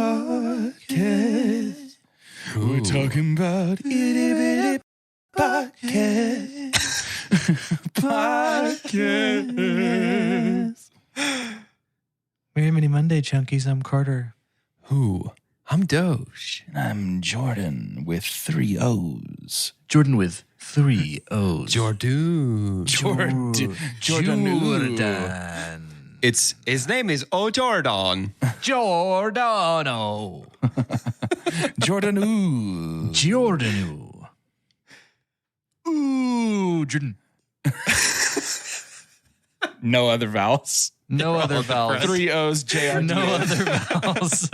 podcast. We're talking about itty bitty podcast. Podcast. Merry Mini Monday, Chunkies. I'm Carter. Who? I'm Doge. And I'm Jordan with 3 O's. Jordan with 3 O's. Jordan. Jordan. His name is O'Jordan. Giordano. Jordan. Giordano. Ooh, Jordan. No other vowels. No other vowels. 3 O's, J-R-D. No other vowels.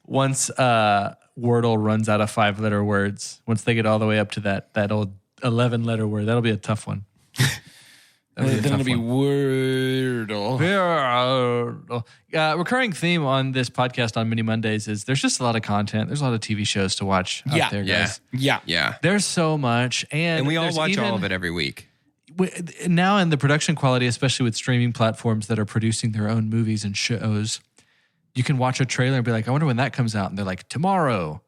Once Wordle runs out of 5-letter words, once they get all the way up to that old 11-letter word, that'll be a tough one. Then it'll be Wordle. Recurring theme on this podcast on Mini Mondays is there's just a lot of content. There's a lot of TV shows to watch out there, guys. Yeah. There's so much. And we all watch all of it every week. Now in the production quality, especially with streaming platforms that are producing their own movies and shows, you can watch a trailer and be like, I wonder when that comes out. And they're like, tomorrow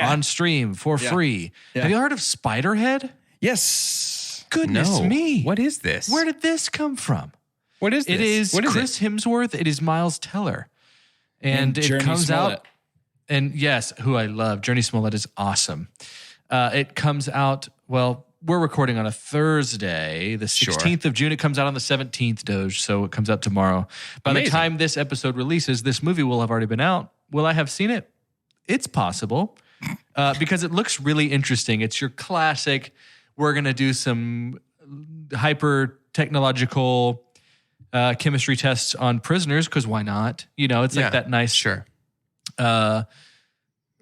on stream for free. Yeah. Have you heard of Spiderhead? Yes. Goodness me. What is this? Where did this come from? What is this? It is Chris Hemsworth. It is Miles Teller. And it comes out. And yes, who I love. Journey Smollett is awesome. It comes out, well, we're recording on a Thursday, the 16th of June. It comes out on the 17th, Doge, so it comes out tomorrow. By the time this episode releases, this movie will have already been out. Will I have seen it? It's possible because it looks really interesting. It's your classic, we're going to do some hyper-technological chemistry tests on prisoners because why not? You know, it's like that nice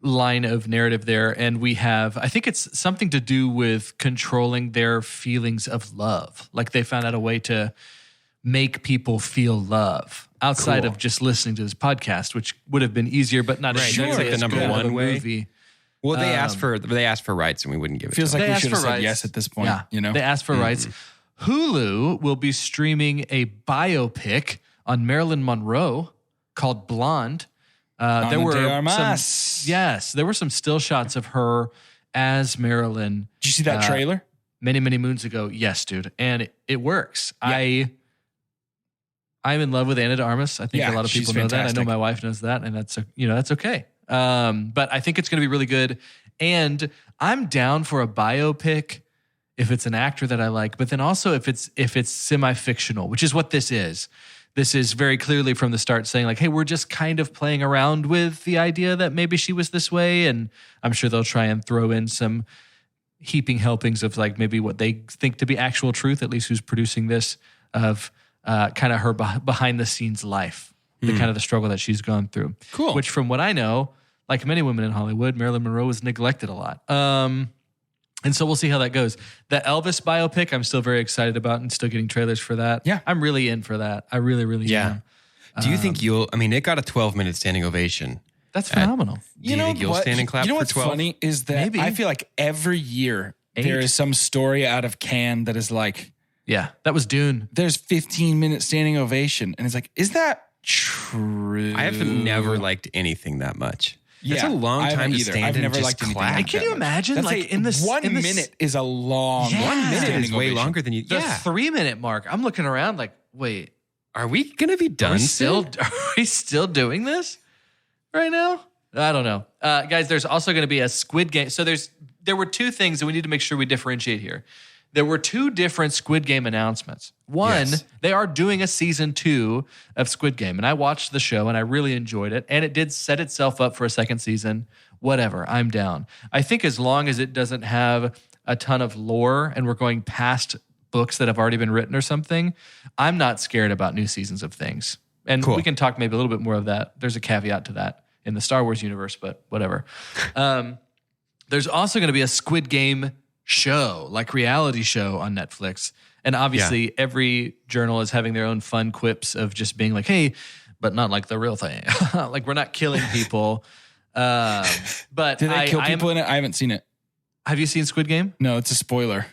line of narrative there. And we have, I think it's something to do with controlling their feelings of love. Like they found out a way to make people feel love outside of just listening to this podcast, which would have been easier, but not as like the number one way. Movie. Well, they asked for rights and we wouldn't give it feels to them. Like we should have said yes at this point. Yeah, you know? They asked for rights. Hulu will be streaming a biopic on Marilyn Monroe called Blonde. There were some still shots of her as Marilyn. Did you see that trailer? Many, many moons ago. Yes, dude. And it works. Yeah. I'm in love with Ana de Armas. I think a lot of people know that. I know my wife knows that, and that's okay. But I think it's going to be really good. And I'm down for a biopic if it's an actor that I like, but then also if it's semi-fictional, which is what this is. This is very clearly from the start saying like, hey, we're just kind of playing around with the idea that maybe she was this way. And I'm sure they'll try and throw in some heaping helpings of like maybe what they think to be actual truth, at least who's producing this, of kind of her behind the scenes life, the kind of the struggle that she's gone through. Cool. Which from what I know, like many women in Hollywood, Marilyn Monroe was neglected a lot. And so we'll see how that goes. The Elvis biopic, I'm still very excited about and still getting trailers for that. Yeah. I'm really in for that. I really, really am. Do you think it got a 12-minute standing ovation. That's phenomenal. Do you think you'll stand and clap for 12? You know what's funny is that I feel like every year there is some story out of Cannes that is like... Yeah, that was Dune. There's 15-minute standing ovation. And it's like, is that true? I have never liked anything that much. Yeah, it's a long time to stand and just clap. Can you imagine? That's like in this 1 minute is a long. 1 minute is way longer than you. The 3-minute mark. I'm looking around like, wait, are we gonna be done? Are we still doing this right now? I don't know, guys. There's also going to be a Squid Game. So there were two things that we need to make sure we differentiate here. There were two different Squid Game announcements. One, they are doing a season 2 of Squid Game. And I watched the show and I really enjoyed it. And it did set itself up for a second season. Whatever, I'm down. I think as long as it doesn't have a ton of lore and we're going past books that have already been written or something, I'm not scared about new seasons of things. And we can talk maybe a little bit more of that. There's a caveat to that in the Star Wars universe, but whatever. There's also going to be a Squid Game show, like reality show on Netflix. And obviously every journal is having their own fun quips of just being like, hey, but not like the real thing. Like we're not killing people. But do they kill people in it? I haven't seen it. Have you seen Squid Game? No, it's a spoiler.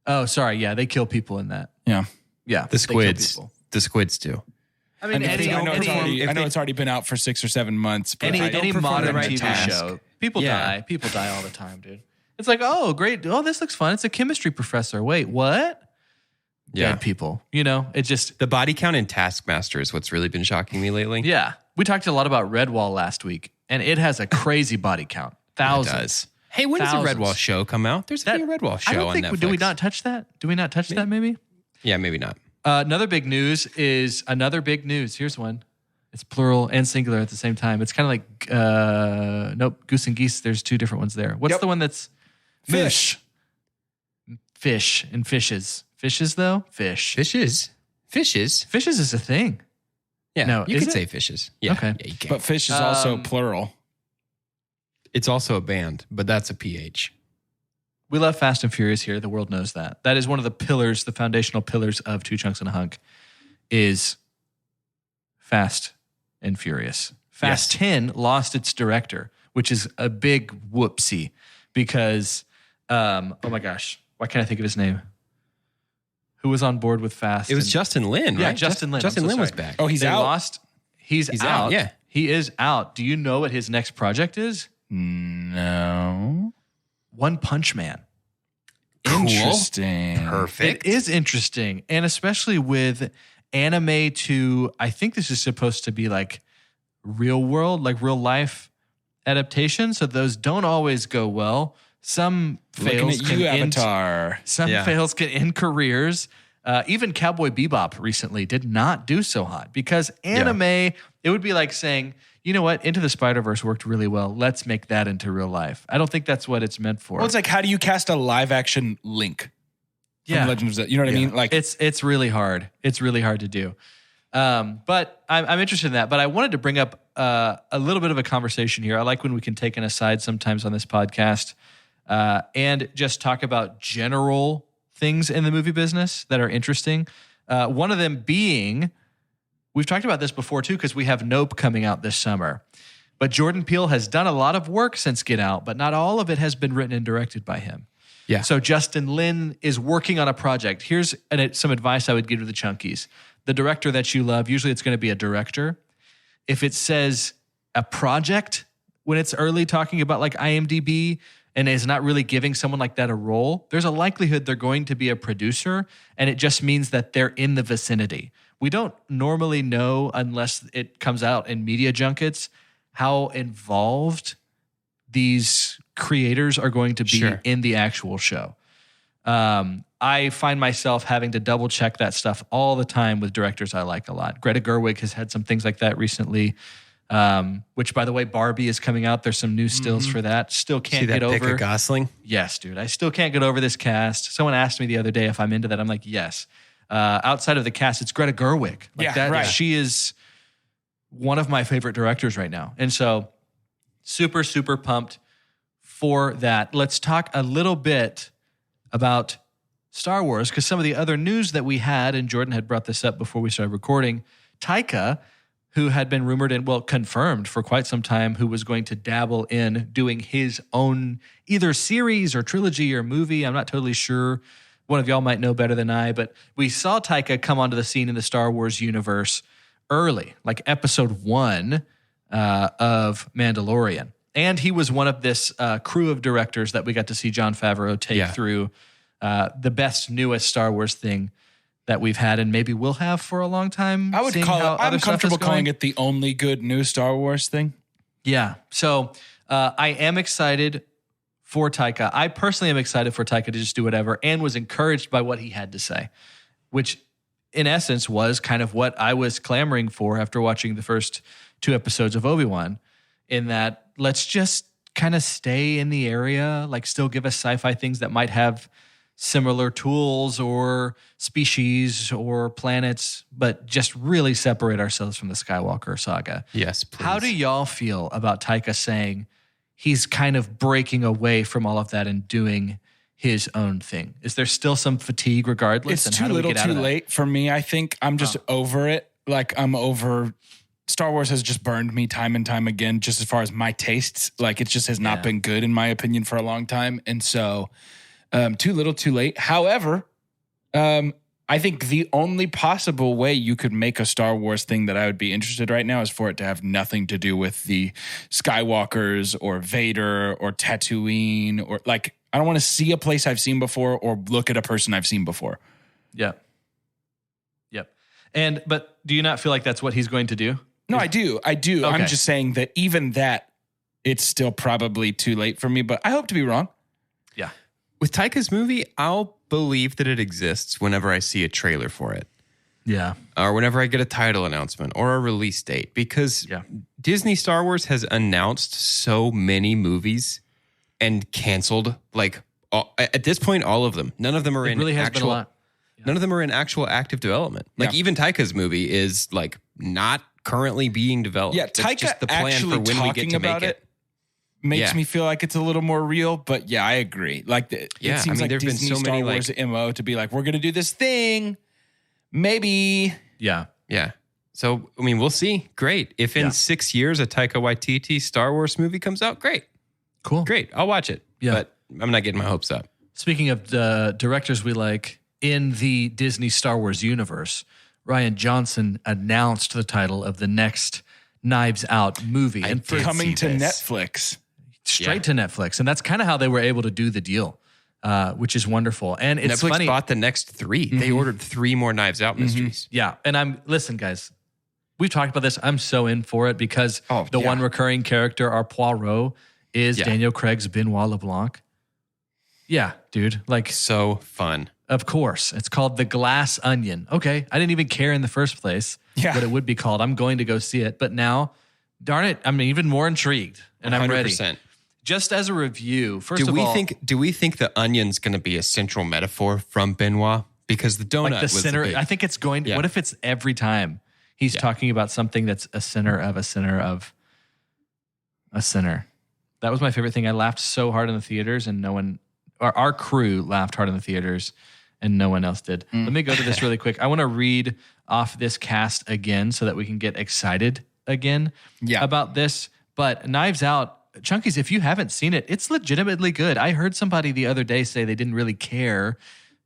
Oh, sorry. Yeah, they kill people in that. Yeah. Yeah. The squids do. I mean, I know it's already been out for 6 or 7 months. But any modern TV show, people die. People die all the time, dude. It's like, oh, great. Oh, this looks fun. It's a chemistry professor. Wait, what? Yeah. Dead people. You know, it just... The body count in Taskmaster is what's really been shocking me lately. Yeah. We talked a lot about Redwall last week, and it has a crazy body count. Thousands. It does. Hey, when does the Redwall show come out? There's a Redwall show on Netflix. Do we not touch that? Do we not touch that maybe? Yeah, maybe not. Another big news. Here's one. It's plural and singular at the same time. It's kind of like, nope, goose and geese. There's 2 different ones there. What's the one that's fish? Fish and fishes. Fishes, though? Fish. Fishes? Fishes is a thing. Yeah, no, you could say fishes. Yeah, okay. Yeah, you can. But fish is also plural. It's also a band, but that's a PH. We love Fast and Furious here. The world knows that. That is one of the pillars, the foundational pillars of Two Chunks and a Hunk, is Fast and Furious. Fast 10 lost its director, which is a big whoopsie because, oh my gosh, why can't I think of his name? Who was on board with Fast? It was Justin Lin, right? Yeah, Justin Lin. Justin Lin was back. Oh, he's out? He's out. Yeah. He is out. Do you know what his next project is? No. One Punch Man. Cool. Interesting. Perfect. It is interesting. And especially with anime to, I think this is supposed to be like real world, like real life adaptation. So those don't always go well. Some fails can Avatar. Fails can end careers. Even Cowboy Bebop recently did not do so hot because anime, it would be like saying, you know what? Into the Spider-Verse worked really well. Let's make that into real life. I don't think that's what it's meant for. Well, it's like, how do you cast a live action Link? From Legend of Zelda? You know what I mean? Like it's really hard. It's really hard to do. But I'm interested in that. But I wanted to bring up a little bit of a conversation here. I like when we can take an aside sometimes on this podcast and just talk about general things in the movie business that are interesting. One of them being, we've talked about this before too, because we have Nope coming out this summer. But Jordan Peele has done a lot of work since Get Out, but not all of it has been written and directed by him. Yeah. So Justin Lin is working on a project. Here's some advice I would give to the Chunkies. The director that you love, usually it's going to be a director. If it says a project when it's early talking about like IMDb and is not really giving someone like that a role, there's a likelihood they're going to be a producer, and it just means that they're in the vicinity. We don't normally know unless it comes out in media junkets how involved these creators are going to be in the actual show. I find myself having to double check that stuff all the time with directors I like a lot. Greta Gerwig has had some things like that recently, which, by the way, Barbie is coming out. There's some new stills for that. Still can't get over. Pick of Gosling? Yes, dude. I still can't get over this cast. Someone asked me the other day if I'm into that. I'm like, yes. Outside of the cast, it's Greta Gerwig. Right. She is one of my favorite directors right now. And so super, super pumped for that. Let's talk a little bit about Star Wars, because some of the other news that we had, and Jordan had brought this up before we started recording, Taika, who had been rumored and, confirmed for quite some time, who was going to dabble in doing his own either series or trilogy or movie. I'm not totally sure. One of y'all might know better than I, but we saw Taika come onto the scene in the Star Wars universe early, like episode 1 of Mandalorian. And he was one of this crew of directors that we got to see Jon Favreau take through the best, newest Star Wars thing that we've had and maybe will have for a long time. I would call it, I'm comfortable calling it the only good new Star Wars thing. Yeah. So I am excited for Taika. I personally am excited for Taika to just do whatever, and was encouraged by what he had to say, which in essence was kind of what I was clamoring for after watching the first 2 episodes of Obi-Wan, in that let's just kind of stay in the area, like still give us sci-fi things that might have similar tools or species or planets, but just really separate ourselves from the Skywalker saga. Yes, please. How do y'all feel about Taika saying he's kind of breaking away from all of that and doing his own thing? Is there still some fatigue regardless? It's too little too late for me. I think I'm just over it. Like, I'm over... Star Wars has just burned me time and time again, just as far as my tastes. Like, it just has not been good, in my opinion, for a long time. And so, too little, too late. However, I I think the only possible way you could make a Star Wars thing that I would be interested right now is for it to have nothing to do with the Skywalkers or Vader or Tatooine or like, I don't want to see a place I've seen before or look at a person I've seen before. Yeah. Yep. But do you not feel like that's what he's going to do? No, I do. Okay. I'm just saying that even that, it's still probably too late for me, but I hope to be wrong. Yeah. With Taika's movie, I'll believe that it exists whenever I see a trailer for it. Yeah. Or whenever I get a title announcement or a release date. Because Disney Star Wars has announced so many movies and canceled, like, at this point, all of them. None of them are in really has actual... been a lot. Yeah. None of them are in actual active development. Like, even Taika's movie is, like, not currently being developed. Yeah, That's Taika just the plan actually for when we get to about make it. Makes me feel like it's a little more real, but yeah, I agree. Like it seems like there've Disney been so Star many Wars MO to be like, we're gonna do this thing, maybe. Yeah. Yeah. So I mean, we'll see. Great. If in 6 years a Taika Waititi Star Wars movie comes out, great. Cool. Great. I'll watch it. Yeah. But I'm not getting my hopes up. Speaking of directors we like in the Disney Star Wars universe, Rian Johnson announced the title of the next Knives Out movie. And coming to Netflix. Straight to Netflix. And that's kind of how they were able to do the deal, which is wonderful. And it's Netflix funny. bought the next 3. Mm-hmm. They ordered 3 more Knives Out mysteries. Yeah. And listen, guys, we've talked about this. I'm so in for it because the one recurring character, our Poirot, is Daniel Craig's Benoit LeBlanc. Yeah, dude. Like, so fun. Of course. It's called The Glass Onion. Okay. I didn't even care in the first place what it would be called. I'm going to go see it. But now, darn it, I'm even more intrigued and 100%. I'm ready. Just as a review, first of all. Do we think the onion's going to be a central metaphor from Benoit? Because the donut like the was center. I think it's going to. What if it's every time he's talking about something that's a sinner of a sinner of a sinner? That was my favorite thing. I laughed so hard in the theaters and no one, or our crew laughed hard in the theaters and no one else did. Let me go to this really quick. I want to read off this cast again so that we can get excited again about this. But Knives Out, Chunkies, if you haven't seen it, it's legitimately good. I heard somebody the other day say they didn't really care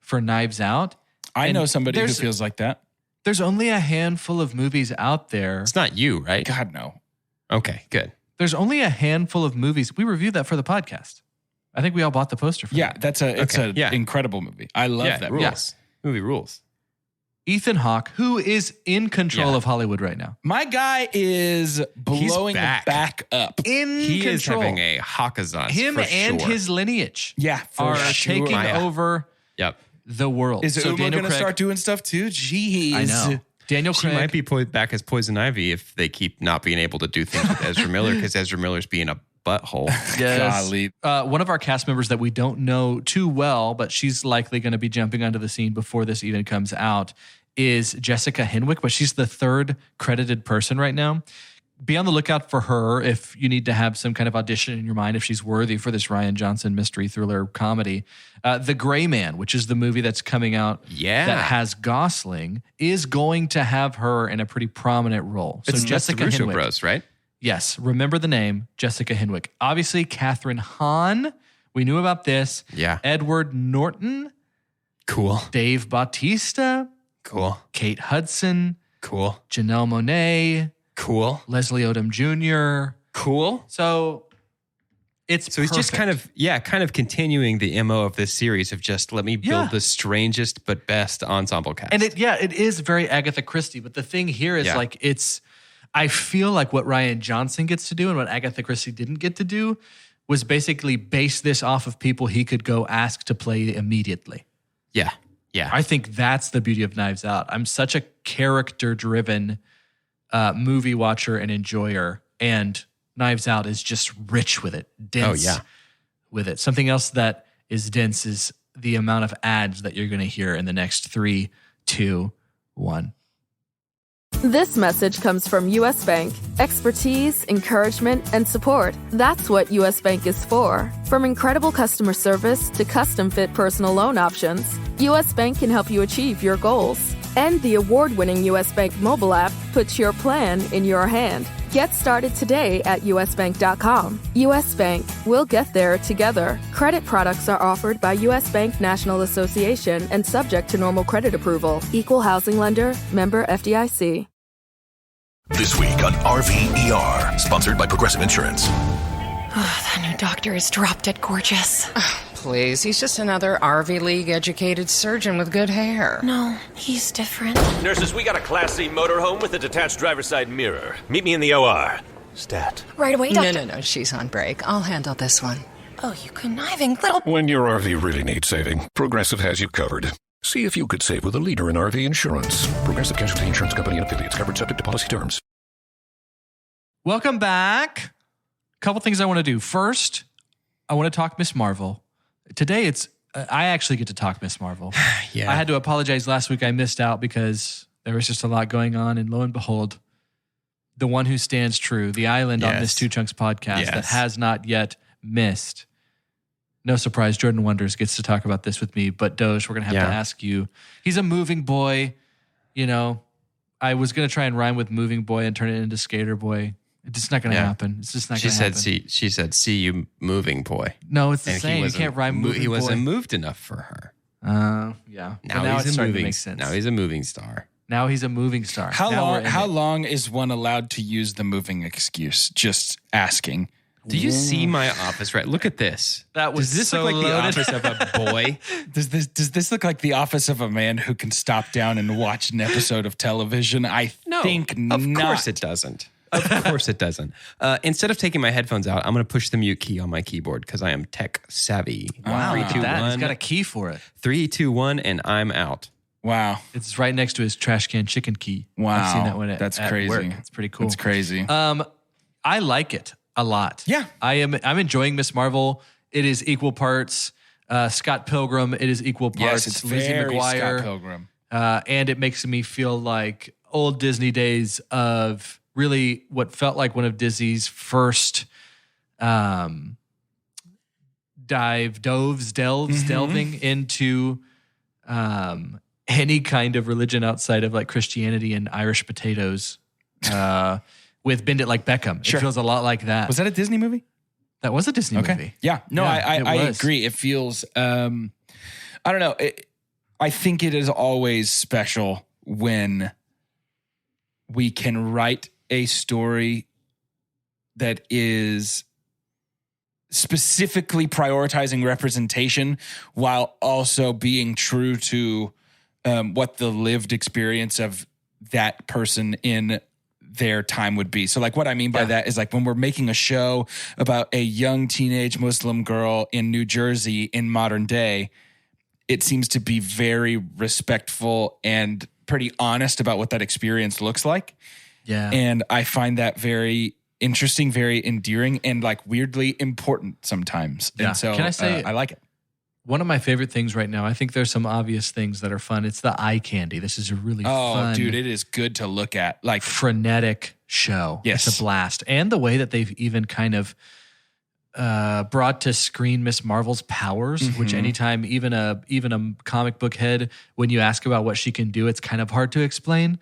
for Knives Out. I know somebody who feels like that. There's only a handful of movies out there. It's not you, right? God, no. Okay, good. There's only a handful of movies. We reviewed that for the podcast. I think we all bought the poster for that. It's an incredible movie. I love that. Rules. Yeah. Movie rules. Ethan Hawke, who is in control of Hollywood right now. My guy is blowing back up. He is having a Hawkazance. Him and his lineage are taking over the world. Is Uma going to start doing stuff too? Jeez. I know. Daniel Craig. She might be back as Poison Ivy if they keep not being able to do things with Ezra Miller because Ezra Miller's being a butthole. Yes. One of our cast members that we don't know too well, but she's likely going to be jumping onto the scene before this even comes out, is Jessica Henwick, but she's the third credited person right now. Be on the lookout for her if you need to have some kind of audition in your mind, if she's worthy for this Rian Johnson mystery thriller comedy. The Gray Man, which is the movie that's coming out that has Gosling, is going to have her in a pretty prominent role. So Jessica the Russo Henwick. Bros, right? Yes. Remember the name, Jessica Henwick. Obviously, Catherine Hahn. We knew about this. Yeah. Edward Norton. Cool. Dave Bautista. Cool. Kate Hudson. Cool. Janelle Monáe. Cool. Leslie Odom Jr. Cool. So he's just kind of continuing the MO of this series of just let me build the strangest but best ensemble cast. And it is very Agatha Christie, but the thing here is I feel like what Rian Johnson gets to do and what Agatha Christie didn't get to do was basically base this off of people he could go ask to play immediately. Yeah. Yeah. I think that's the beauty of Knives Out. I'm such a character-driven movie watcher and enjoyer, and Knives Out is just rich with it, dense with it. Something else that is dense is the amount of ads that you're going to hear in the next 3, 2, 1. This message comes from U.S. Bank. Expertise, encouragement, and support. That's what U.S. Bank is for. From incredible customer service to custom-fit personal loan options, U.S. Bank can help you achieve your goals. And the award-winning U.S. Bank mobile app puts your plan in your hand. Get started today at usbank.com. U.S. Bank. We'll get there together. Credit products are offered by U.S. Bank National Association and subject to normal credit approval. Equal housing lender. Member FDIC. This week on RVER, sponsored by Progressive Insurance. That new doctor is drop-dead gorgeous. Please, he's just another RV League-educated surgeon with good hair. No, he's different. Nurses, we got a Class C motorhome with a detached driver's side mirror. Meet me in the OR. Stat. Right away, doctor. No, she's on break. I'll handle this one. Oh, you conniving little... When your RV really needs saving, Progressive has you covered. See if you could save with a leader in RV insurance. Progressive Casualty Insurance Company and affiliates, covered subject to policy terms. Welcome back. A couple things I want to do. First, I want to talk Miss Marvel. Today, I actually get to talk Miss Marvel. Yeah. I had to apologize last week. I missed out because there was just a lot going on. And lo and behold, the one who stands true, the island on this Two Chunks podcast that has not yet missed. No surprise, Jordan Wonders gets to talk about this with me. But Doge, we're going to have to ask you. He's a moving boy. You know, I was going to try and rhyme with moving boy and turn it into skater boy. It's just not going to happen. It's just not going to happen. She said, see you moving boy. No, it's the same. You can't rhyme moving boy. He wasn't moved enough for her. Yeah. Now it's he's starting to make sense. Now he's a moving star. Now he's a moving star. How long is one allowed to use the moving excuse? Just asking. Do you see my office? Right. Look at this. That was Does this so look like loaded. the office of a boy? Does this look like the office of a man who can stop down and watch an episode of television? I think not. Of course it doesn't. Of course it doesn't. Instead of taking my headphones out, I'm going to push the mute key on my keyboard because I am tech savvy. Wow. 3, 2, 1. He's got a key for it. 3, 2, 1, and I'm out. Wow. It's right next to his trash can chicken key. Wow. I've seen that one That's at crazy. work. It's pretty cool. It's crazy. I like it a lot. Yeah. I'm enjoying Miss Marvel. It is equal parts Scott Pilgrim. It is equal parts Yes, it's Lizzie very McGuire. Scott Pilgrim. And it makes me feel like old Disney days of really what felt like one of Disney's first delving into any kind of religion outside of like Christianity and Irish potatoes with Bend It Like Beckham. Sure. It feels a lot like that. Was that a Disney movie? That was a Disney movie. Yeah. No, Yeah, I it was. agree. It feels, I don't know. I think it is always special when we can write a story that is specifically prioritizing representation while also being true to what the lived experience of that person in their time would be. So like what I mean by that is like when we're making a show about a young teenage Muslim girl in New Jersey in modern day, it seems to be very respectful and pretty honest about what that experience looks like. Yeah. And I find that very interesting, very endearing, and like weirdly important sometimes. Yeah. And so Can I say- I like it. One of my favorite things right now, I think there's some obvious things that are fun. It's the eye candy. This is a really fun, Dude, it is good to look at. Like frenetic show. Yes. It's a blast. And the way that they've even kind of brought to screen Miss Marvel's powers, which anytime, even a comic book head, when you ask about what she can do, it's kind of hard to explain.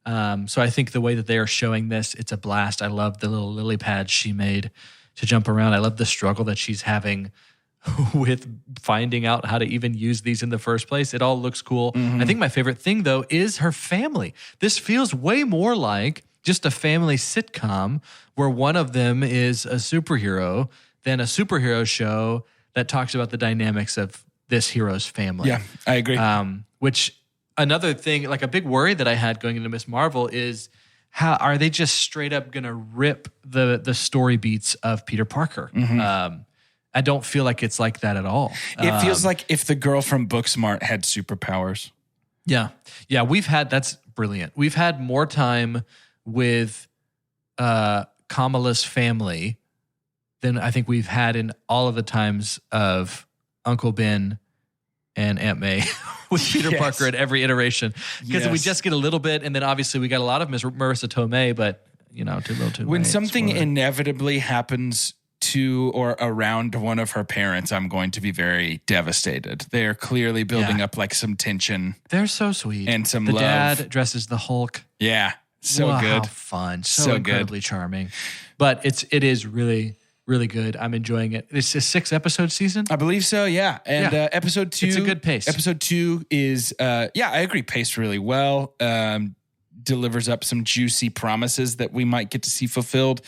So I think the way that they are showing this, it's a blast. I love the little lily pads she made to jump around. I love the struggle that she's having with finding out how to even use these in the first place. It all looks cool. I think my favorite thing, though, is her family. This feels way more like just a family sitcom where one of them is a superhero than a superhero show that talks about the dynamics of this hero's family. Yeah, I agree. Which another thing, like a big worry that I had going into Miss Marvel is how are they just straight up going to rip the story beats of Peter Parker? I don't feel like it's like that at all. It feels like if the girl from Booksmart had superpowers. Yeah. Yeah, that's brilliant. We've had more time with Kamala's family than I think we've had in all of the times of Uncle Ben and Aunt May with Peter Parker at every iteration. Because we just get a little bit, and then obviously we got a lot of Marissa Tomei, but too little too late. When something Spoiler. inevitably happens to or around one of her parents, I'm going to be very devastated. They're clearly building up like some tension. They're so sweet. And some the love. dad dresses the Hulk. Yeah. So Wow, good. fun. So So good. incredibly charming. But it is really, really good. I'm enjoying it. It's a 6-episode season. I believe so, yeah. And Yeah. episode 2. It's a good pace. Episode 2 is, I agree, paced really well. Delivers up some juicy promises that we might get to see fulfilled.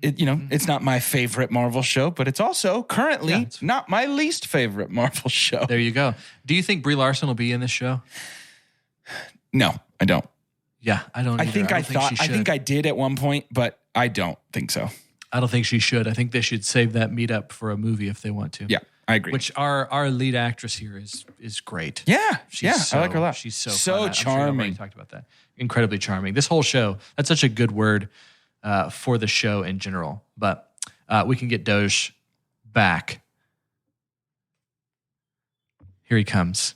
It's not my favorite Marvel show, but it's also currently not my least favorite Marvel show. There you go. Do you think Brie Larson will be in this show? No, I don't. Yeah, I don't. I either. think I think I did at one point, but I don't think so. I don't think she should. I think they should save that meetup for a movie if they want to. Yeah, I agree. Which our lead actress here is great. Yeah, I like her a lot. She's so So fun. I'm sure you've already charming. talked about that. Incredibly charming. This whole show. That's such a good word for the show in general. But we can get Doge back. Here he comes.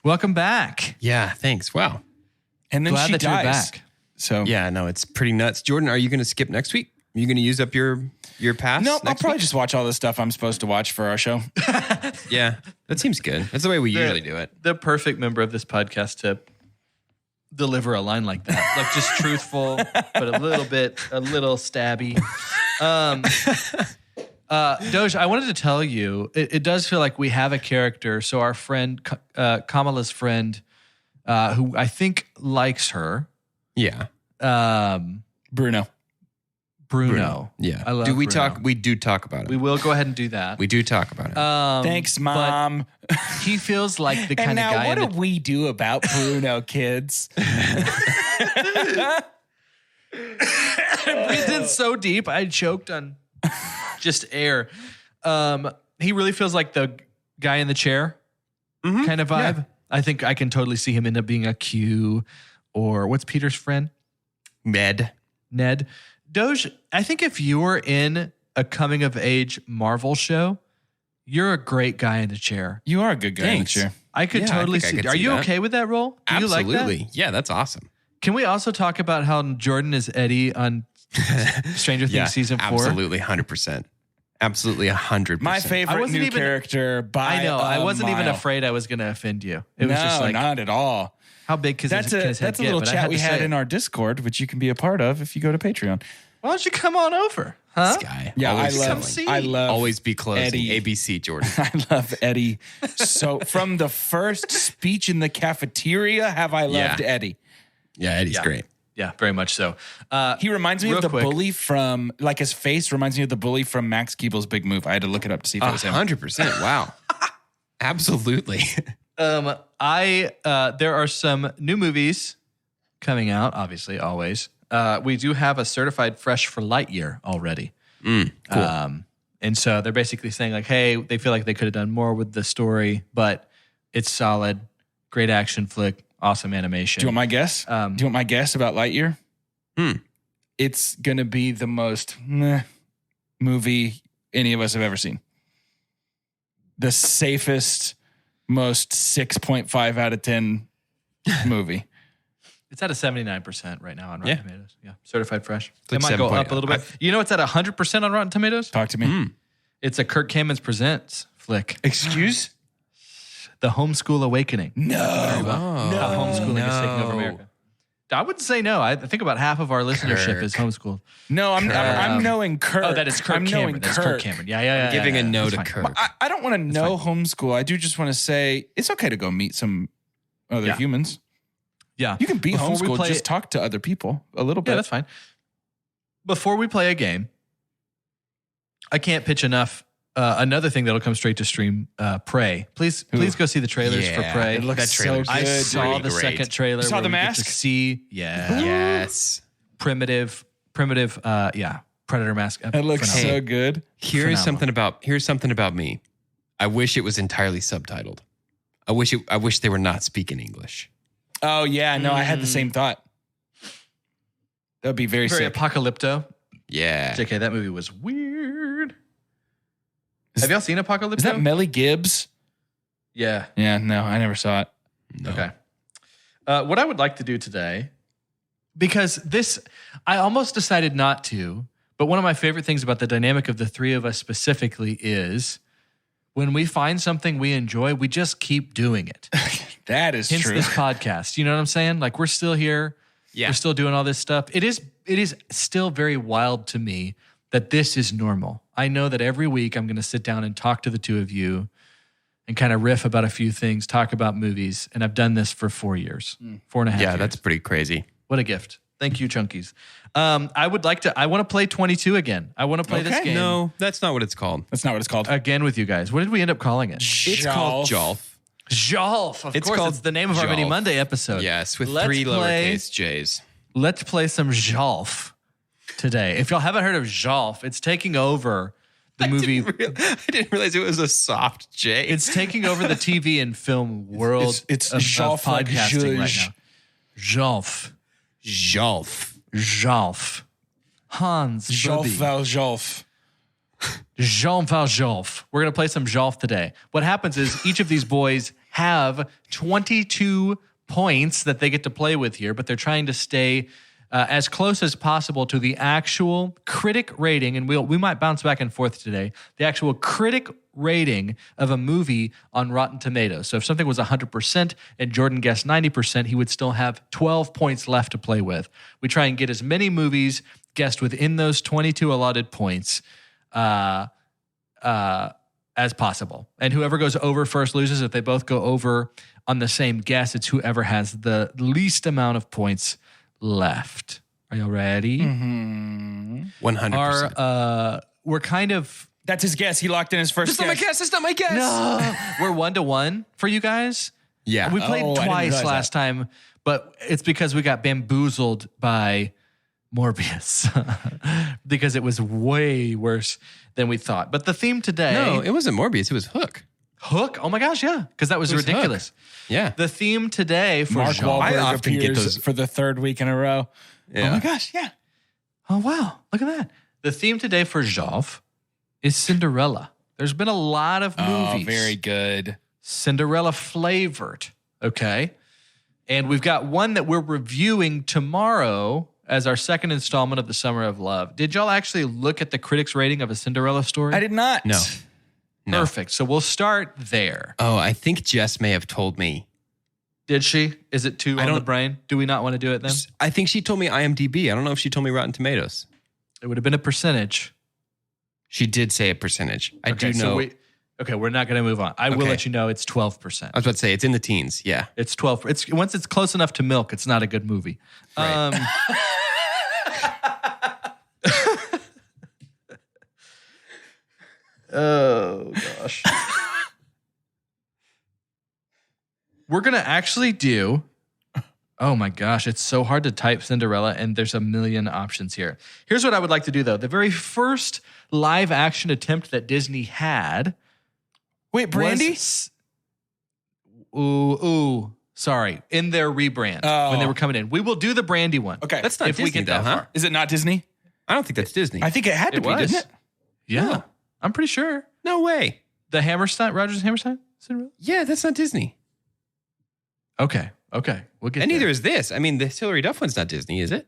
Welcome back. Yeah, thanks. Wow. And then Glad she that dies. you're back. So Yeah, no, it's pretty nuts. Jordan, are you going to skip next week? Are you going to use up your pass? no, I'll next probably week? just watch all the stuff I'm supposed to watch for our show. Yeah, that seems good. That's the way we usually do it. The perfect member of this podcast to deliver a line like that. Like just truthful, but a little stabby. Doge, I wanted to tell you, it does feel like we have a character. So our friend, Kamala's friend, who I think likes her, Yeah. Bruno. Bruno. Yeah. I love do we Bruno. talk? We do talk about it. We will go ahead and do that. We do talk about it. Thanks, Mom. He feels like the And kind of now, guy. what in do we do about Bruno, kids? breathed in so deep, I choked on just air. He really feels like the guy in the chair kind of vibe. I think I can totally see him end up being a Q, or what's Peter's friend? Ned. Doge, I think if you're in a coming of age Marvel show, you're a great guy in the chair. You are a good guy Thanks. in the chair. I could Yeah, I totally think I see. could Are see you that. okay with that role? Do you like Absolutely. that? Yeah, that's awesome. Can we also talk about how Jordan is Eddie on Stranger Things season 4? Absolutely, 100%. Absolutely, 100%. My favorite wasn't new even- character by I know. I a wasn't even mile. afraid I was going to offend you. It was No, just like, not at all. how big can That's his head a get? little But I chat we to had say in it. our Discord, which you can be a part of if you go to Patreon. Why don't you come on over? Huh? This guy. Yeah, always I come love. see. I love. Always be closing. Eddie. ABC, Jordan. I love Eddie. So from the first speech in the cafeteria, have I loved Yeah. Eddie? Yeah, Eddie's great. Yeah, very much so. He reminds me Real of the quick. bully from, like his face reminds me of the bully from Max Keeble's Big Move. I had to look it up to see if it was him. 100%. Wow. Absolutely. There are some new movies coming out, obviously, always. We do have a certified fresh for Lightyear already. Cool. And so they're basically saying like, hey, they feel like they could have done more with the story, but it's solid, great action flick, awesome animation. Do you want my guess? Do you want my guess about Lightyear? It's going to be the most meh movie any of us have ever seen. The safest, most 6.5 out of 10 movie. It's at a 79% right now on Rotten Tomatoes. Yeah, certified fresh. like It might go 7.0. up a little bit. You know, it's at 100% on Rotten Tomatoes. Talk to me. It's a Kirk Cameron's Presents flick, Excuse? The Homeschool Awakening. No. How homeschooling is taking over America. I wouldn't say no. I think about half of our listenership is homeschooled. No, I'm knowing Kurt. Oh, that is Kirk I'm Cameron. knowing That's Kirk Cameron. Yeah. Giving a no That's to fine. Kirk. I don't want to know homeschool. I do just want to say it's okay to go meet some other humans. Yeah. You can be Before we homeschooled, play- just talk to other people a little bit. Yeah, that's fine. Before we play a game, I can't pitch enough. Another thing that'll come straight to stream, Prey. Please go see the trailers for Yeah, Prey. it looks that so trailer's good. I saw pretty the great. second trailer. You saw where The we get Mask? to see, Yes. primitive, Predator mask. It looks Phenomenal. so good. Here's something about me. I wish it was entirely subtitled. I wish they were not speaking English. Oh yeah, no, I had the same thought. That would be very Very sick. Apocalypto. Yeah. JK, that movie was weird. Have y'all seen Apocalypto? Is that Melly Gibbs? Yeah. Yeah, no, I never saw it. No. Okay. What I would like to do today, because this, I almost decided not to, but one of my favorite things about the dynamic of the three of us specifically is when we find something we enjoy, we just keep doing it. That is Hence true. this podcast. You know what I'm saying? Like, we're still here. Yeah. We're still doing all this stuff. It is still very wild to me that this is normal. I know that every week I'm going to sit down and talk to the two of you and kind of riff about a few things, talk about movies. And I've done this for 4 years, 4.5 years. Yeah, that's pretty crazy. What a gift. Thank you, Chunkies. I want to play 22 again. I want to play this game. No, that's not what it's called. That's not what it's called. Again with you guys. What did we end up calling it? It's called jjolf. Jjolf. Of course, called it's the name of our Mini jjolf. Monday episode. Yes, with Let's 3 play- lowercase j's. Let's play some jjolf today. If y'all haven't heard of jjolf, it's taking over the movie. I didn't realize it was a soft J. It's taking over the TV and film world It's of jjolf like podcasting right zhuzh. now. Jjolf. jjolf. Jjolf. Hans. Jolf Bubby. Val Jolf. Jean Valjean. We're going to play some Jolf today. What happens is each of these boys have 22 points that they get to play with here, but they're trying to stay as close as possible to the actual critic rating, and we might bounce back and forth today, the actual critic rating of a movie on Rotten Tomatoes. So if something was 100% and Jordan guessed 90%, he would still have 12 points left to play with. We try and get as many movies guessed within those 22 allotted points as possible. And whoever goes over first loses. If they both go over on the same guess, it's whoever has the least amount of points left. Are y'all ready? 100%. We're kind of... That's his guess. He locked in his first guess. That's not my guess. No. We're 1-1 for you guys. Yeah. We played I didn't twice realize last time, but it's because we got bamboozled by Morbius because it was way worse than we thought. But the theme today... No, it wasn't Morbius. It was Hook. Hook? Oh my gosh, yeah. Because that was was ridiculous. Yeah. The theme today for Mark Jean... I Wahlberg often get appears those- for the 3rd week in a row. Yeah. Oh my gosh, yeah. Oh, wow. Look at that. The theme today for Jolf is Cinderella. There's been a lot of movies. Oh, very good. Cinderella flavored. Okay. And we've got one that we're reviewing tomorrow as our second installment of the Summer of Love. Did y'all actually look at the critics' rating of a Cinderella story? I did not. No. No. Perfect. So we'll start there. Oh, I think Jess may have told me. Did she? Is it too on the brain? Do we not want to do it then? I think she told me IMDb. I don't know if she told me Rotten Tomatoes. It would have been a percentage. She did say a percentage. I do know. We're not going to move on. I will Okay. let you know it's 12%. I was about to say it's in the teens. Yeah. It's 12. It's once it's close enough to milk, it's not a good movie. Right. Oh gosh. We're gonna actually do. Oh my gosh, it's so hard to type Cinderella, and there's a million options here. Here's what I would like to do though. The very first live action attempt that Disney had. Wait, Brandy? Sorry. In their rebrand when they were coming in. We will do the Brandy one. Okay. That's not if we Disney, get that though, huh? far. Is it not Disney? I don't think that's Disney. I think it had to It be, was. didn't it? Yeah. I'm pretty sure. No way. The Hammerstein, Rogers Hammerstein? Cinderella? Yeah, that's not Disney. Okay. We'll get And there. neither is this. I mean, the Hilary Duff one's not Disney, is it?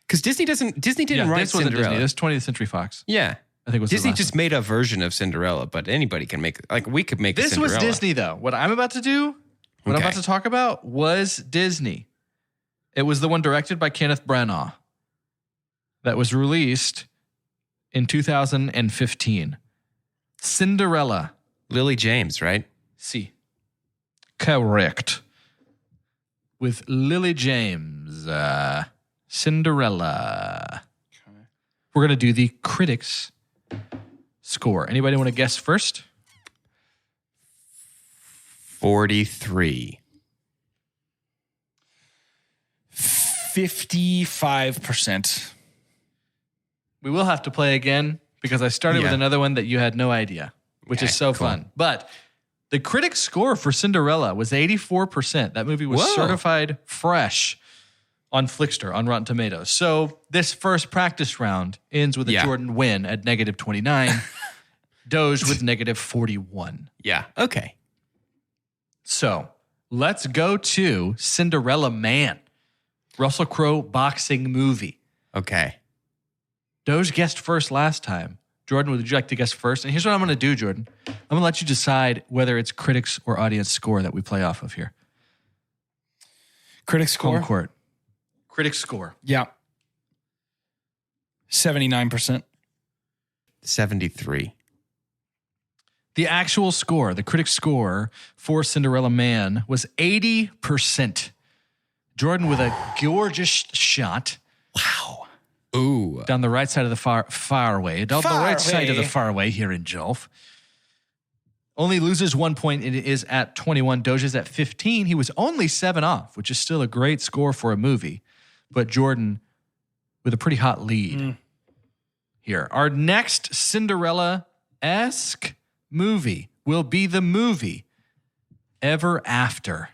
Because Disney didn't write this wasn't Cinderella. Disney. This 20th Century Fox. Yeah. I think it was the Disney last just one. made a version of Cinderella, but anybody can make, like, we could make a This was Cinderella. Disney, though. What I'm about to do, what I'm Okay. about to talk about was Disney. It was the one directed by Kenneth Branagh that was released in 2015. Cinderella. Lily James, right? See. Correct. With Lily James. Cinderella. We're going to do the critics score. Anybody want to guess first? 43. 55%. We will have to play again because I started with Yeah. another one that you had no idea, which Okay, is so cool. fun. But the critic score for Cinderella was 84%. That movie was Whoa. certified fresh on Flickster, on Rotten Tomatoes. So this first practice round ends with a Yeah. Jordan win at -29, Doge with -41. Yeah. Okay. So let's go to Cinderella Man, Russell Crowe boxing movie. Okay. Doge guessed first last time. Jordan, would you like to guess first? And here's what I'm going to do, Jordan. I'm going to let you decide whether it's critics or audience score that we play off of here. Critics score? Home court. Critics score. Yeah. 79%. 73. The actual score, the critics score for Cinderella Man was 80%. Jordan with a gorgeous shot. Wow. Ooh. Down the right side of the fairway. Down the right side of the fairway here in Jolf. Only loses 1 point. It is at 21. Doja's at 15. He was only 7 off, which is still a great score for a movie. But Jordan with a pretty hot lead here. Our next Cinderella-esque movie will be the movie Ever After.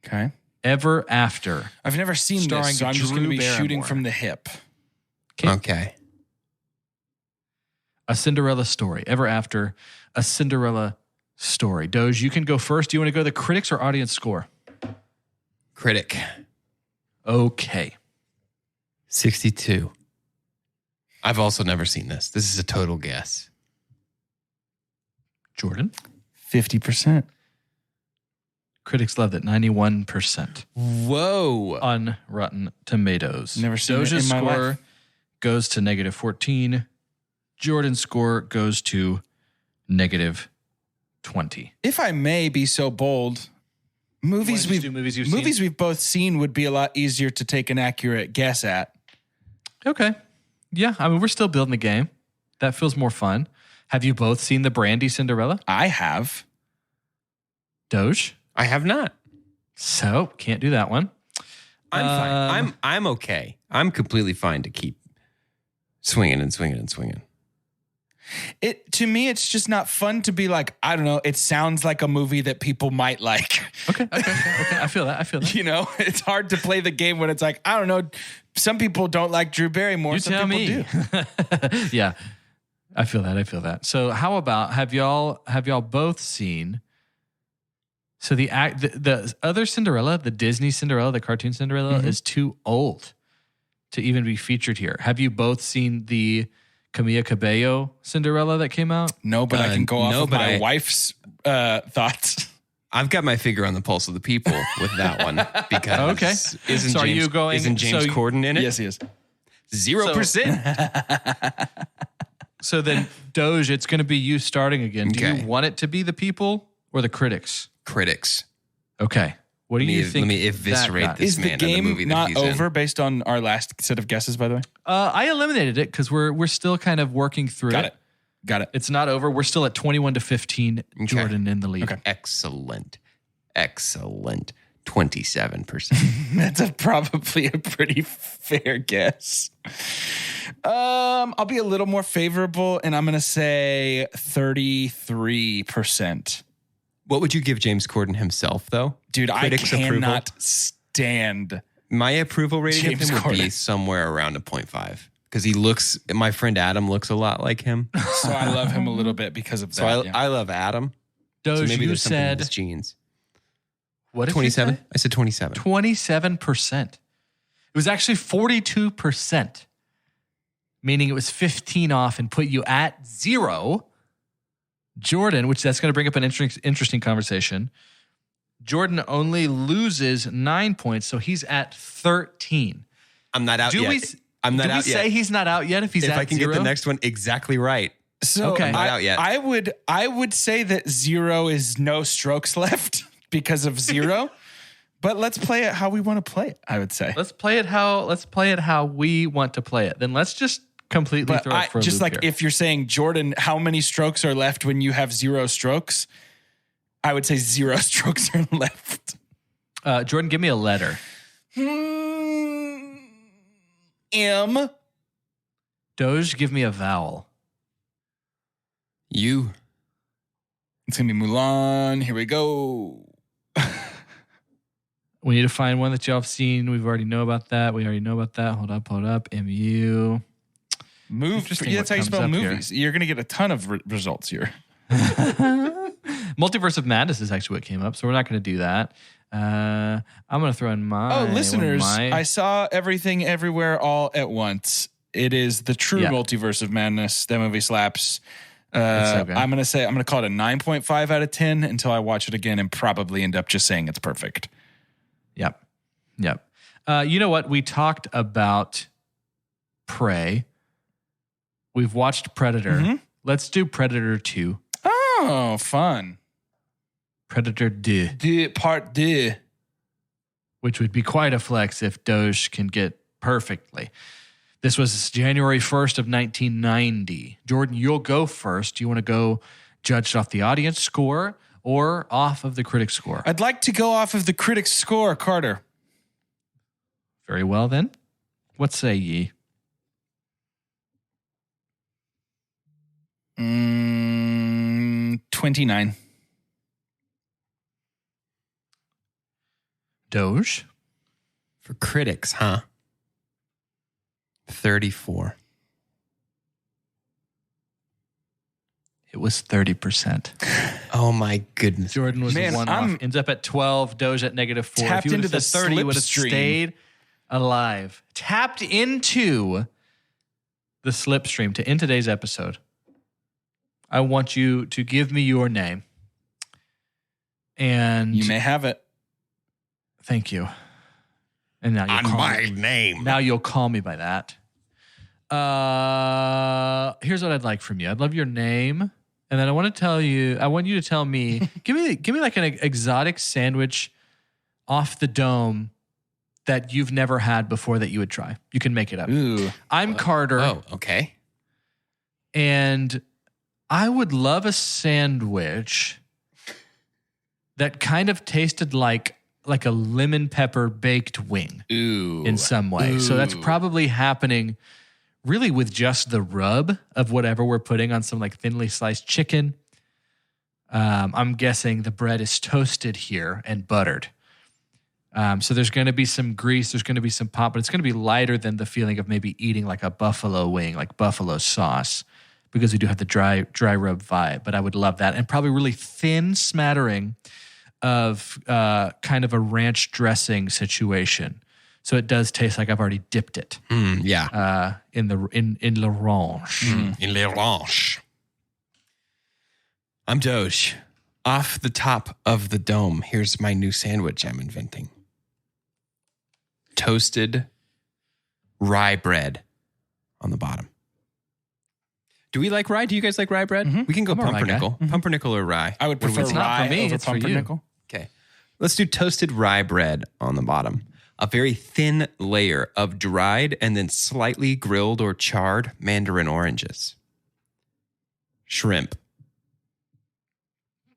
Okay. Ever After. I've never seen Starring this, so I'm just going to be Drew shooting Barrymore. from the hip. Okay. A Cinderella story. Ever After, a Cinderella story. Doge, you can go first. Do you want to go the critics or audience score? Critic. Okay. 62. I've also never seen this. This is a total guess. Jordan? 50%. Critics loved it. 91%. Whoa. On Rotten Tomatoes. Never seen it Doja's in my score life. goes to negative 14. Jordan's score goes to negative 20. If I may be so bold, movies Wanna just do movies you've seen? we've both seen would be a lot easier to take an accurate guess at. Okay. Yeah, I mean, we're still building the game. That feels more fun. Have you both seen the Brandy Cinderella? I have. Doge? I have not. So, can't do that one. I'm fine. I'm okay. I'm completely fine to keep swinging and swinging and swinging. To me, it's just not fun to be like, I don't know, it sounds like a movie that people might like. Okay. I feel that. You know, it's hard to play the game when it's like, I don't know, some people don't like Drew Barrymore, You some tell people me. do. Yeah. I feel that. So how about have y'all both seen so the other Cinderella, the Disney Cinderella, the cartoon Cinderella is too old to even be featured here. Have you both seen the Camilla Cabello Cinderella that came out? No, but I can go off of but my wife's thoughts. I've got my finger on the pulse of the people with that one because Okay. isn't So are James, you going- isn't James so- Corden in it? Yes, he is. 0%. So then, Doge, it's going to be you starting again. Do Okay. you want it to be the people or the critics? Critics. Okay. What do you think? Let me eviscerate that this Is the man in the game movie that not he's in. over based on our last set of guesses, by the way? I eliminated it because we're still kind of working through Got it. It's not over. We're still at 21-15. Jordan in the lead. Okay. Excellent. 27%. That's probably a pretty fair guess. I'll be a little more favorable, and I'm going to say 33%. What would you give James Corden himself, though? Dude, Critics' I cannot stand. My approval rating James of him would be Corden. somewhere around a 0.5 because he looks. My friend Adam looks a lot like him. So I love him a little bit because of that. So yeah. I love Adam. Doge, So maybe you there's something in said his genes. what? 27. I said 27. 27%. It was actually 42%, meaning it was 15 off and put you at 0. Jordan, which that's going to bring up an interesting conversation. Jordan only loses 9 points, so he's at 13. I'm not out Do yet. we, I'm not do we out say yet. he's not out yet if he's If at I can 0? get the next one exactly right. So Okay. I'm not out yet. I would say that 0 is no strokes left because of 0. But let's play it how we want to play it, I would say. Let's play it how we want to play it. Then let's just completely But throw it for a just loop like here. if you're saying, Jordan, how many strokes are left when you have 0 strokes? I would say 0 strokes are left. Jordan, give me a letter. M. Doge, give me a vowel. You. It's going to be Mulan. Here we go. We need to find one that y'all have seen. We already know about that. Hold up. MU. Interesting That's how what you spell comes up here. movies. You're going to get a ton of results here. Multiverse of Madness is actually what came up, so we're not going to do that. I'm going to throw in my... Oh, listeners, my- I saw Everything Everywhere All at Once. It is the true multiverse of madness. That movie slaps. I'm going to call it a 9.5 out of 10 until I watch it again and probably end up just saying it's perfect. Yep. You know what? We talked about Prey. We've watched Predator. Mm-hmm. Let's do Predator 2. Oh, fun. Predator 2. Part 2. Which would be quite a flex if Doge can get perfectly. This was January 1st of 1990. Jordan, you'll go first. Do you want to go judged off the audience score or off of the critic score? I'd like to go off of the critic score, Carter. Very well, then. What say ye? 29. Doge? For critics, huh? 34. It was 30%. Oh my goodness. Jordan was one off. Ends up at 12. Doge at -4. Tapped if you into the 30, you would have stayed alive. Tapped into the slipstream to end today's episode. I want you to give me your name. And you may have it. Thank you. And now you'll call me. name. Now you'll call me by that. Here's what I'd like from you. I'd love your name, and then I want you to tell me. give me like an exotic sandwich off the dome that you've never had before that you would try. You can make it up. Ooh. I'm Carter. Oh, okay. And I would love a sandwich that kind of tasted like a lemon pepper baked wing. Ooh. In some way. Ooh. So that's probably happening really with just the rub of whatever we're putting on some like thinly sliced chicken. I'm guessing the bread is toasted here and buttered. So there's going to be some grease, there's going to be some pop, but it's going to be lighter than the feeling of maybe eating like a buffalo wing, like buffalo sauce, because we do have the dry rub vibe. But I would love that. And probably really thin smattering of kind of a ranch dressing situation. So it does taste like I've already dipped it. Yeah. In la ranch. In la ranch. I'm Doge. Off the top of the dome, here's my new sandwich I'm inventing. Toasted rye bread on the bottom. Do we like rye? Do you guys like rye bread? Mm-hmm. We can go pumpernickel. Pumpernickel or rye. I would prefer It's not rye for me, over it's for you. pumpernickel. Okay. Let's do toasted rye bread on the bottom. A very thin layer of dried and then slightly grilled or charred mandarin oranges. Shrimp.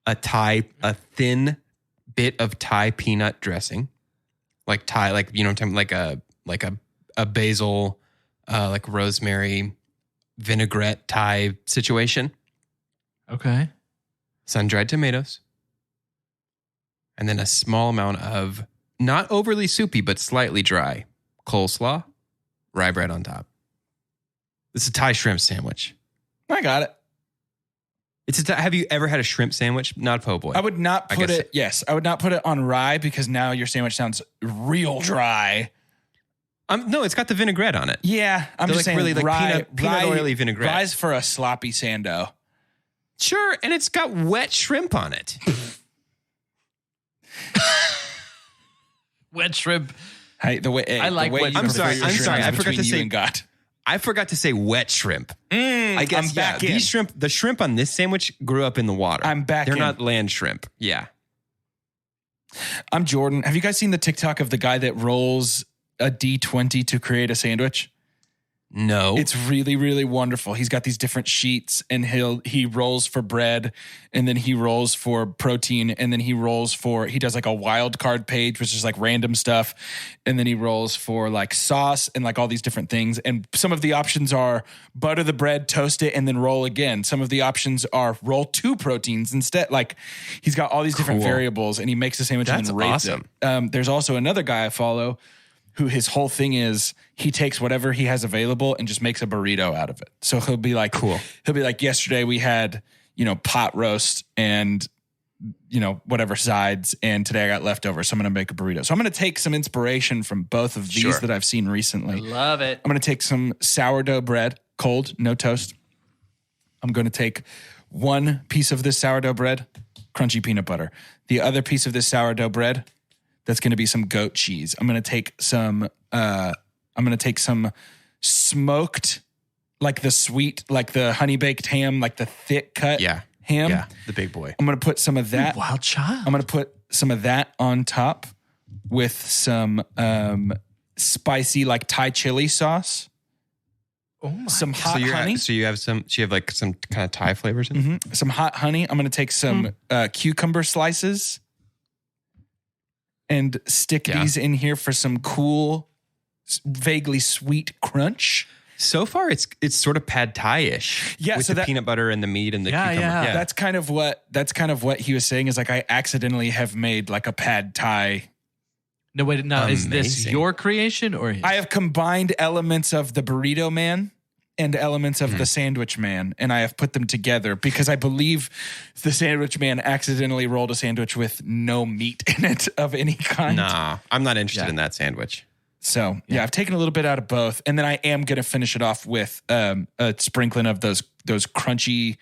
A thin bit of Thai peanut dressing. Like Thai, like, you know what I'm talking, like a basil, like rosemary vinaigrette Thai situation. Okay. Sun-dried tomatoes. And then a small amount of, not overly soupy, but slightly dry, coleslaw, rye bread on top. It's a Thai shrimp sandwich. I got it. Have you ever had a shrimp sandwich? Not po' boy. I would not put it. Yes, I would not put it on rye because now your sandwich sounds real dry. No, it's got the vinaigrette on it. Yeah, I'm just saying really like rye, peanut oily vinaigrette. Rye's for a sloppy sando. Sure, and it's got wet shrimp on it. Wet shrimp. Hey, I like wet shrimp. I'm sorry. I forgot to say. God. I forgot to say wet shrimp. I guess I'm back in. These shrimp, the shrimp on this sandwich grew up in the water. I'm back They're in. not land shrimp. Yeah. I'm Jordan. Have you guys seen the TikTok of the guy that rolls a D20 to create a sandwich? No. It's really, really wonderful. He's got these different sheets and he rolls for bread and then he rolls for protein and then he does like a wild card page, which is like random stuff. And then he rolls for like sauce and like all these different things. And some of the options are butter the bread, toast it, and then roll again. Some of the options are roll 2 proteins instead. Like he's got all these different variables and he makes a sandwich and then rates it. There's also another guy I follow who his whole thing is he takes whatever he has available and just makes a burrito out of it. So he'll be like, cool. He'll be like, yesterday we had, pot roast and whatever sides. And today I got leftovers, so I'm going to make a burrito. So I'm going to take some inspiration from both of these that I've seen recently. I love it. I'm going to take some sourdough bread, cold, no toast. I'm going to take one piece of this sourdough bread, crunchy peanut butter. The other piece of this sourdough bread, that's going to be some goat cheese. I'm going to take some smoked, like the sweet, like the honey baked ham, like the thick cut ham. Yeah, the big boy. I'm going to put some of that. Wild child. I'm going to put some of that on top with some spicy, like Thai chili sauce. Oh my! Some hot honey. So you have some kind of Thai flavors in it? Some hot honey. I'm going to take some cucumber slices and stick these in here for some cool, vaguely sweet crunch. So far, it's sort of pad Thai-ish. Yeah, with so the peanut butter and the meat and the cucumber. Yeah. That's kind of what he was saying, is like I accidentally have made like a pad Thai. No, wait, no. Is this your creation or his? I have combined elements of the burrito man and elements of the sandwich man, and I have put them together because I believe the sandwich man accidentally rolled a sandwich with no meat in it of any kind. Nah, I'm not interested in that sandwich. So I've taken a little bit out of both, and then I am going to finish it off with a sprinkling of those crunchy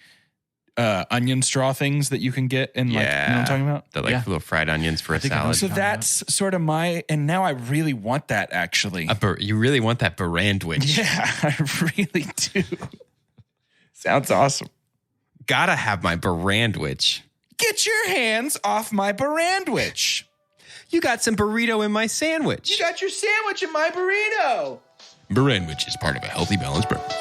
onion straw things that you can get in, like, you know what I'm talking about? The little fried onions for a salad. So that's sort of and now I really want that, actually. You really want that barandwich. Yeah, I really do. Sounds awesome. Gotta have my barandwich. Get your hands off my barandwich. You got some burrito in my sandwich. You got your sandwich in my burrito. Barandwich is part of a healthy, balanced breakfast.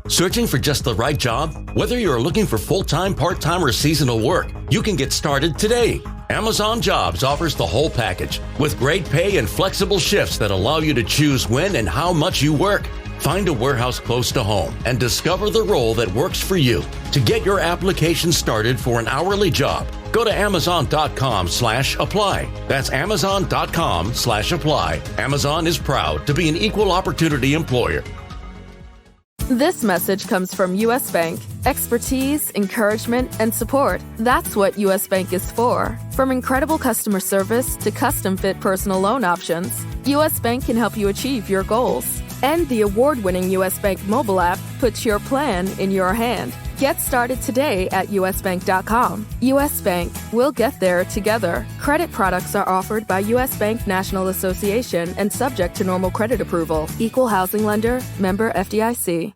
Searching for just the right job? Whether you're looking for full-time, part-time, or seasonal work, you can get started today. Amazon Jobs offers the whole package with great pay and flexible shifts that allow you to choose when and how much you work. Find a warehouse close to home and discover the role that works for you. To get your application started for an hourly job, go to Amazon.com/apply. That's Amazon.com/apply. Amazon is proud to be an equal opportunity employer. This message comes from U.S. Bank. Expertise, encouragement, and support. That's what U.S. Bank is for. From incredible customer service to custom-fit personal loan options, U.S. Bank can help you achieve your goals. And the award-winning U.S. Bank mobile app puts your plan in your hand. Get started today at usbank.com. U.S. Bank. We'll get there together. Credit products are offered by U.S. Bank National Association and subject to normal credit approval. Equal housing lender. Member FDIC.